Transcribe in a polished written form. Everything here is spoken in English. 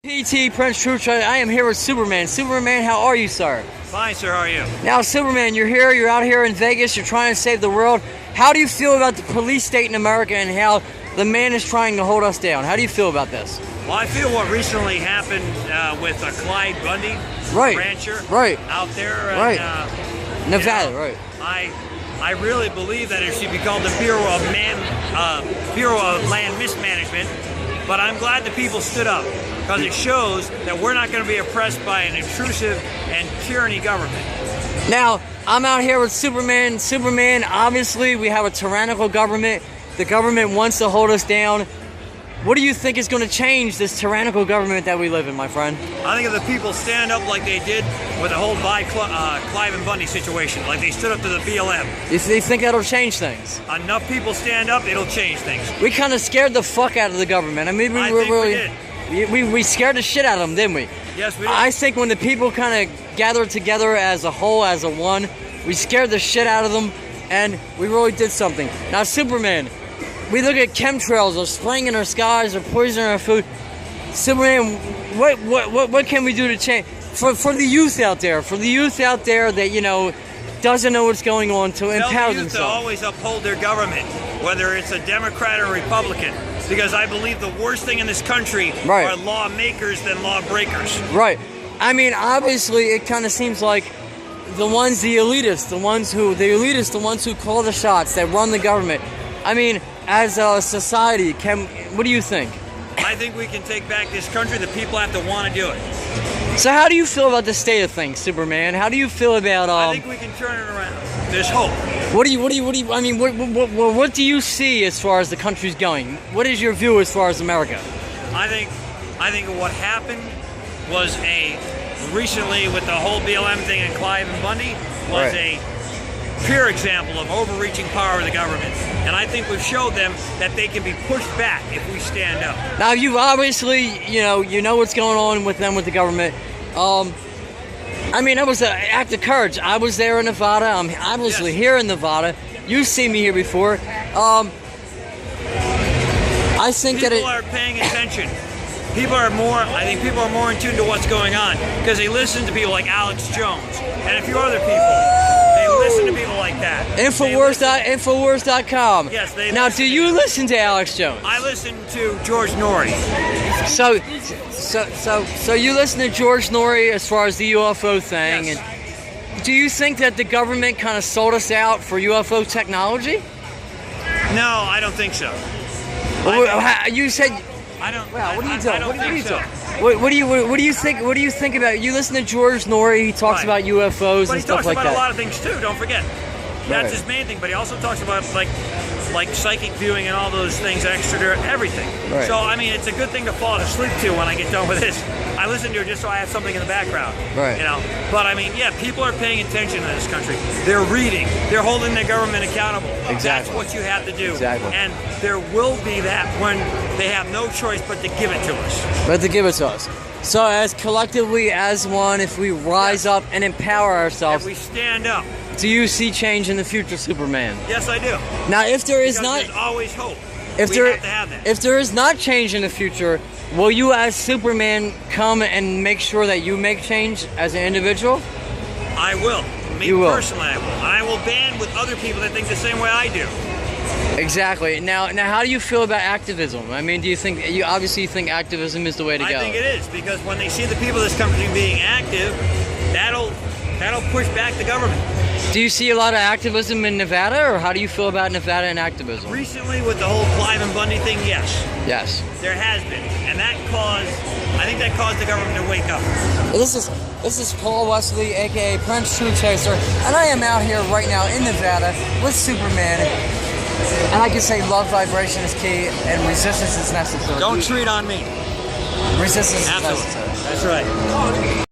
PT Prince Truth, I am here with Superman. Superman, how are you, sir? Fine, sir. How are you? Now, Superman, you're out here in Vegas, you're trying to save the world. How do you feel about the police state in America and how the man is trying to hold us down? How do you feel about this? Well, I feel what recently happened with Clyde Bundy, rancher, out there in Nevada, right? I really believe that it should be called the Bureau of Land Mismanagement, but I'm glad the people stood up because it shows that we're not going to be oppressed by an intrusive and tyranny government. Now, I'm out here with Superman. Superman, obviously, we have a tyrannical government. The government wants to hold us down. What do you think is going to change this tyrannical government that we live in, my friend? I think if the people stand up like they did with the whole Clive and Bundy situation, like they stood up to the BLM. You think that'll change things? Enough people stand up, it'll change things. We kind of scared the fuck out of the government. I mean, we scared the shit out of them, didn't we? Yes, we did. I think when the people kind of gathered together as a whole, as a one, we scared the shit out of them, and we really did something. Now, Superman, we look at chemtrails or spraying in our skies or poisoning our food. Superman, what can we do to change? For the youth out there, that, you know, doesn't know what's going on, to empower themselves. To always uphold their government, whether it's a Democrat or Republican, because I believe the worst thing in this country are lawmakers than lawbreakers. Right. I mean, obviously, it kind of seems like the elitists, the ones who call the shots, that run the government. I mean, as a society, what do you think? I think we can take back this country. The people have to want to do it. So how do you feel about the state of things, Superman? How do you feel about? I think we can turn it around. There's hope. What do you? I mean, what do you see as far as the country's going? What is your view as far as America? I think what happened was recently with the whole BLM thing and Clive and Bundy was a pure example of overreaching power of the government, and I think we've showed them that they can be pushed back if we stand up. Now, you obviously, you know what's going on with them, with the government. I mean, that was an act of courage. I was there in Nevada. I'm obviously here in Nevada. You've seen me here before. I think people are paying attention. I think people are more in tune to what's going on because they listen to people like Alex Jones and a few other people. They listen to people like that. Infowars.com. Yes, they now, do you listen to Alex Jones? I listen to George Norrie. So you listen to George Norrie as far as the UFO thing, yes. And do you think that the government kind of sold us out for UFO technology? No, I don't think so. You said. I don't. Wow, what are you doing? What do you think? What do you think about? You listen to George Norrie. He talks about UFOs and stuff like that. But he talks about a lot of things too. Don't forget. That's his main thing. But he also talks about like psychic viewing and all those things, extra everything. Right. So I mean, it's a good thing to fall asleep to when I get done with this. I listen to it just so I have something in the background. Right. You know. But I mean, yeah, people are paying attention in this country. They're reading. They're holding their government accountable. Exactly. That's what you have to do. Exactly. And there will be that when they have no choice but to give it to us. So as collectively, as one, if we rise up and empower ourselves, if we stand up. Do you see change in the future, Superman? Yes, I do. Now, if there is there's always hope. We have to have that. If there is not change in the future, will you, as Superman, come and make sure that you make change as an individual? I will. Me personally, I will. And I will band with other people that think the same way I do. Exactly. Now, how do you feel about activism? I mean, do you think obviously think activism is the way to go? I think it is, because when they see the people of this country being active, that'll push back the government. Do you see a lot of activism in Nevada, or how do you feel about Nevada and activism? Recently, with the whole Clive and Bundy thing, yes. Yes. There has been, and I think that caused the government to wake up. This is Paul Wesley, aka Prince Truth Chaser, and I am out here right now in Nevada with Superman. And I can say love vibration is key and resistance is necessary. Don't treat on me. Resistance is necessary. That's right.